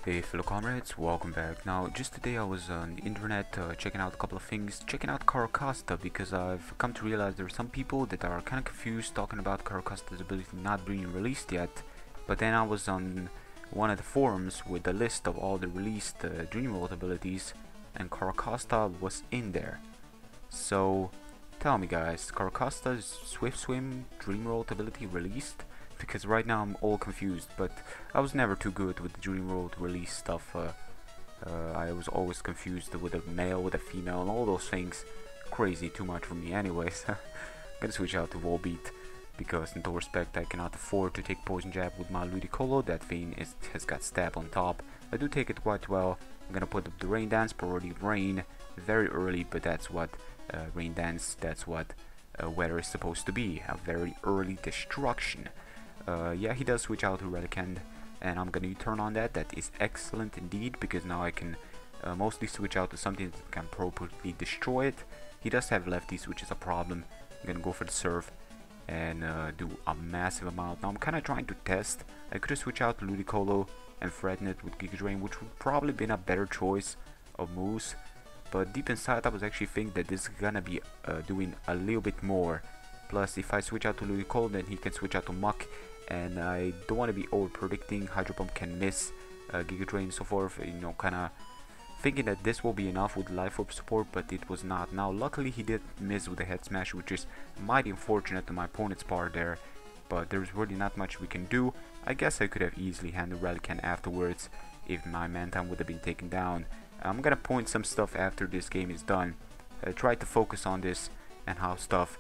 Hey fellow comrades, welcome back. Now just today I was on the internet checking out a couple of things, checking out Caracasta because I've come to realize there are some people that are kind of confused talking about Caracasta's ability not being released yet. But then I was on one of the forums with a list of all the released Dreamworld abilities and Caracasta was in there. So tell me guys, Caracasta's Swift Swim Dreamworld ability released? Because right now I'm all confused, but I was never too good with the Dreamworld release stuff. I was always confused with a male, with a female, and all those things. Crazy, too much for me anyways. I'm gonna switch out to Volbeat, because in all respect I cannot afford to take Poison Jab with my Ludicolo. That thing has got stab on top. I do take it quite well. I'm gonna put up the Rain Dance, priority Rain, very early, but that's what Rain Dance, that's what weather is supposed to be, a very early destruction. Yeah, he does switch out to Relicanth, and I'm gonna turn on that. That is excellent indeed, because now I can mostly switch out to something that can properly destroy it. He does have lefties, which is a problem. I'm gonna go for the Surf and do a massive amount. Now I'm kind of trying to test. I could have switched out to Ludicolo and threaten it with Giga Drain, which would probably been a better choice of moves. But deep inside I was actually thinking that this is gonna be doing a little bit more. Plus if I switch out to Ludicolo, then he can switch out to Muck. And I don't want to be over predicting. Hydro Pump can miss Giga Drain and so forth, you know, kind of thinking that this will be enough with Life Orb support, but it was not. Now luckily he did miss with the Head Smash, which is mighty unfortunate to my opponent's part there, but there's really not much we can do. I guess I could have easily handled Relicanth afterwards if my Mantine would have been taken down. I'm gonna point some stuff after this game is done. Try to focus on this and how stuff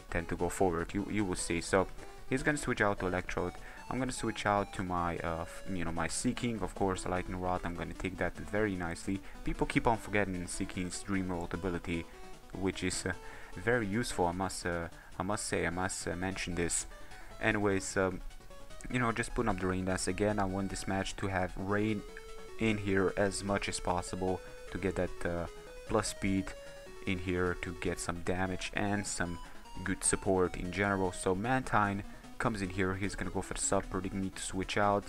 tend to go forward. You will see. So he's gonna switch out to Electrode. I'm gonna switch out to my, my Seeking, of course, Lightning Rod. I'm gonna take that very nicely. People keep on forgetting Seeking's Dreamworld ability, which is very useful. I must mention this. Anyways, just putting up the Rain Dance again. I want this match to have rain in here as much as possible to get that plus speed in here to get some damage and some good support in general. So Mantine comes in here, he's gonna go for the sub, predicting me to switch out,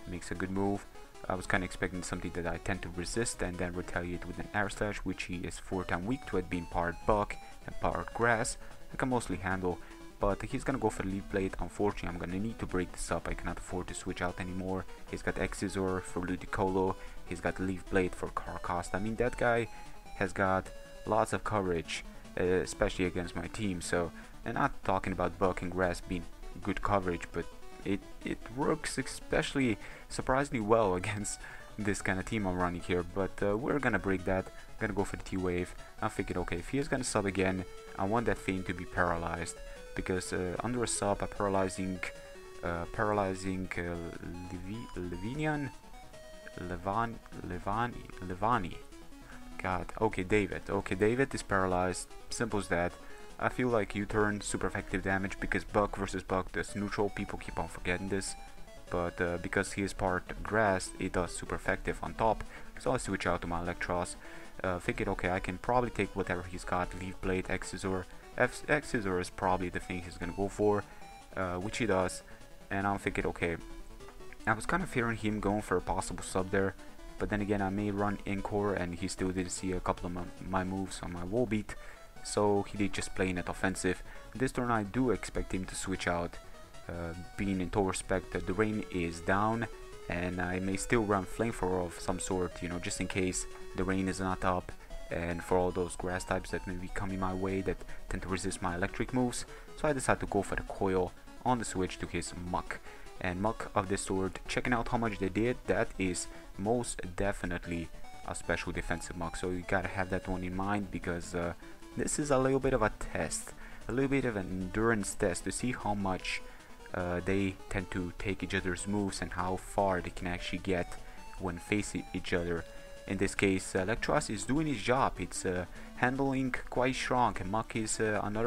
makes a good move. I was kind of expecting something that I tend to resist and then retaliate with an Air Slash, which he is 4-time weak to it, being part Buck and part Grass. I can mostly handle, but he's gonna go for the Leaf Blade. Unfortunately, I'm gonna need to break this up. I cannot afford to switch out anymore. He's got Exizor for Ludicolo, he's got Leaf Blade for Caracasta. I mean, that guy has got lots of coverage, especially against my team. So, and not talking about Buck and Grass being good coverage, but it works especially surprisingly well against this kind of team I'm running here. But we're gonna break that. I'm gonna go for the T-Wave. I figured, okay, if he is gonna sub again, I want that thing to be paralyzed, because under a sub, a paralyzing Levani. God, okay, David is paralyzed, simple as that. I feel like U-turn, super effective damage, because Buck versus Buck does neutral. People keep on forgetting this, but because he is part Grass, it does super effective on top. So I switch out to my Electros, thinking, okay, I can probably take whatever he's got, Leaf Blade, Exizor. Exizor is probably the thing he's gonna go for, which he does, and I'm thinking, okay, I was kind of fearing him going for a possible sub there, but then again, I may run Encore, and he still didn't see a couple of my moves on my Volbeat, so he did just playing it offensive. This turn I do expect him to switch out, being in total respect that the rain is down, and I may still run Flamethrower of some sort, just in case the rain is not up, and for all those grass types that may be coming my way that tend to resist my electric moves. So I decided to go for the Coil on the switch to his Muck. And Muck of this sort, checking out how much they did, that is most definitely a special defensive Muck, so you gotta have that one in mind, because this is a little bit of a test, a little bit of an endurance test to see how much they tend to take each other's moves and how far they can actually get when facing each other. In this case, Electros is doing his job. It's handling quite strong, and Muck is another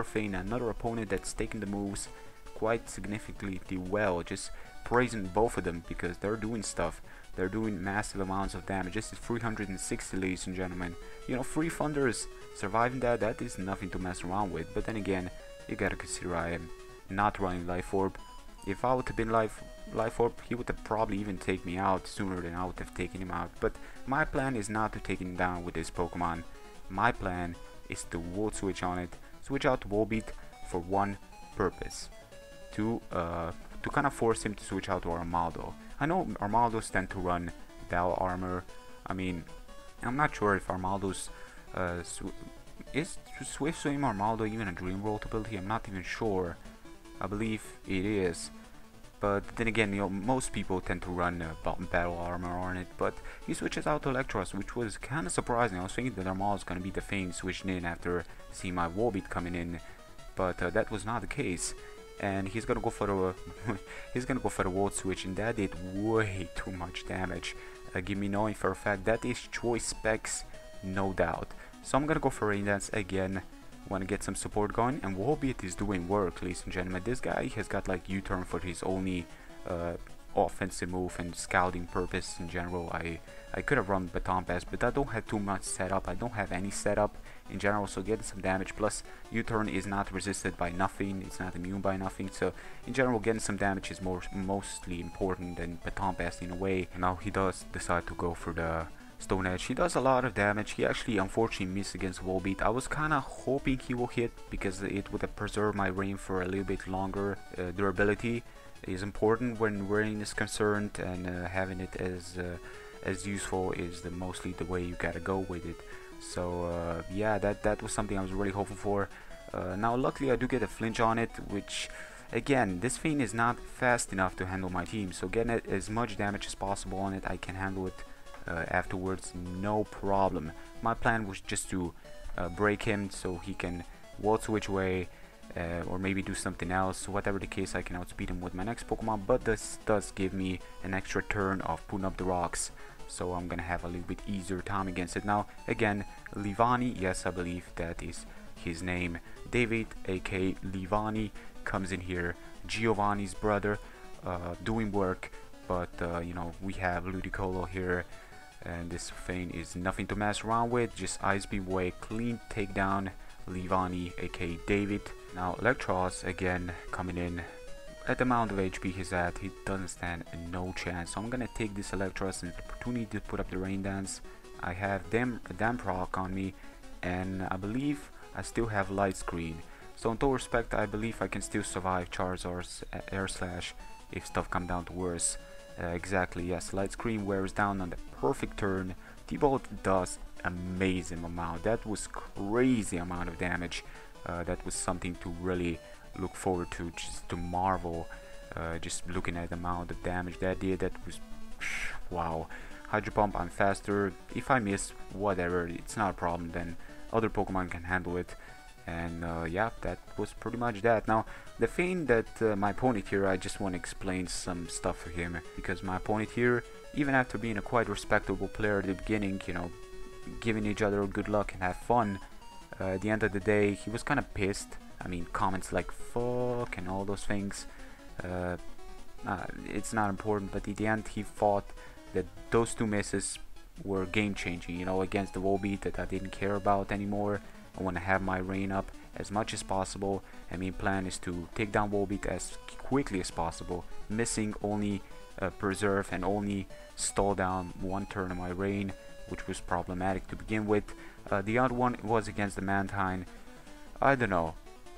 opponent that's taking the moves quite significantly well, just praising both of them because they're doing stuff. They're doing massive amounts of damage. This is 360, ladies and gentlemen. 3 Thunders surviving that is nothing to mess around with. But then again, you gotta consider I am not running Life Orb. If I would have been life orb, he would have probably even taken me out sooner than I would have taken him out. But my plan is not to take him down with this Pokemon. My plan is to Volt Switch on it, switch out to Volbeat for one purpose, to kind of force him to switch out to Armaldo. I know Armaldos tend to run Bell Armor. I mean, I'm not sure if Armaldo's is Swift Swim Armaldo even a Dream World ability? I'm not even sure. I believe it is. But then again, you know, most people tend to run Battle Armor on it, but he switches out to Electros, which was kind of surprising. I was thinking that Armaldo was going to be the thing switching in after seeing my Volbeat coming in, but that was not the case. And he's gonna go for the he's gonna go for the Volt Switch, and that did way too much damage. Give me knowing for a fact that is choice specs, no doubt. So I'm gonna go for Rain Dance again. Want to get some support going, and Volbeat is doing work, ladies and gentlemen. This guy has got like U-turn for his only offensive move and scouting purpose in general. I could have run Baton Pass, but I don't have too much setup. I don't have any setup in general, so getting some damage. Plus, U-turn is not resisted by nothing. It's not immune by nothing. So in general, getting some damage is mostly important than Baton Pass in a way. Now he does decide to go for the Stone Edge. He does a lot of damage. He actually unfortunately missed against Volbeat. I was kind of hoping he will hit because it would have preserved my rain for a little bit longer. Durability is important when rain is concerned, and having it as useful is mostly the way you gotta go with it. So yeah, that was something I was really hoping for. Now luckily I do get a flinch on it, which again, this thing is not fast enough to handle my team, so getting as much damage as possible on it, I can handle it afterwards, no problem. My plan was just to break him so he can Volt Switch away, or maybe do something else. Whatever the case, I can outspeed him with my next Pokemon, but this does give me an extra turn of putting up the rocks, so I'm gonna have a little bit easier time against it. Now again, Livani, yes, I believe that is his name. David, aka Livani, comes in here, Giovanni's brother, doing work, but you know, we have Ludicolo here, and this thing is nothing to mess around with. Just Ice Beam away, clean takedown Livani, aka David. Now Electros again coming in. At the amount of HP he's at, he doesn't stand no chance. So I'm gonna take this Electros and the opportunity to put up the Rain Dance. I have Damp Rock on me, and I believe I still have Light Screen. So in total respect, I believe I can still survive Charizard's Air Slash if stuff come down to worse. Exactly, yes, Light Screen wears down on the perfect turn. T-Bolt does amazing amount. That was crazy amount of damage. That was something to really look forward to, just to marvel, just looking at the amount of damage that did. That was wow. Hydro Pump, I'm faster. If I miss, whatever, it's not a problem, then other Pokemon can handle it. And yeah, that was pretty much that. Now the thing that my opponent here, I just want to explain some stuff for him, because my opponent here, even after being a quite respectable player at the beginning, you know, giving each other good luck and have fun, at the end of the day he was kind of pissed. I mean, comments like fuck and all those things, it's not important, but at the end he thought that those two misses were game changing, you know, against the Volbeat that I didn't care about anymore. I want to have my rain up as much as possible, and my plan is to take down Volbeat as quickly as possible, missing only preserve and only stall down one turn of my rain, which was problematic to begin with. The other one was against the Mantine. I don't know.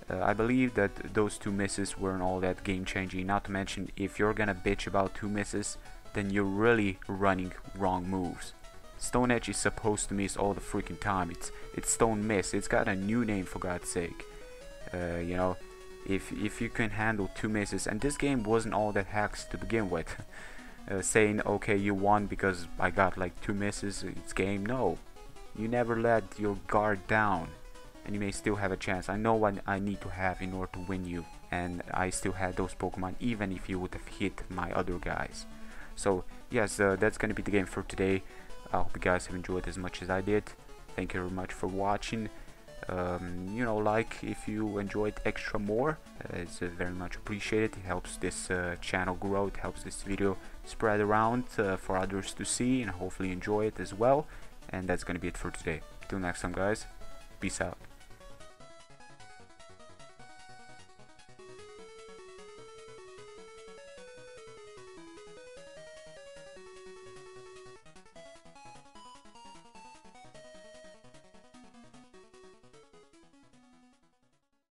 I believe that those two misses weren't all that game changing. Not to mention, if you're gonna bitch about two misses, then you're really running wrong moves. Stone Edge is supposed to miss all the freaking time. It's Stone Miss. It's got a new name, for God's sake. You know, if you can handle two misses, and this game wasn't all that hacks to begin with. Saying okay, you won because I got like two misses, it's game. No, you never let your guard down, and you may still have a chance. I know what I need to have in order to win you, and I still had those Pokemon even if you would have hit my other guys. So yes, that's gonna be the game for today. I hope you guys have enjoyed as much as I did. Thank you very much for watching. You know, like if you enjoyed extra more, it's very much appreciated. It helps this channel grow. It helps this video spread around for others to see and hopefully enjoy it as well. And that's gonna be it for today. Till next time, guys. Peace out.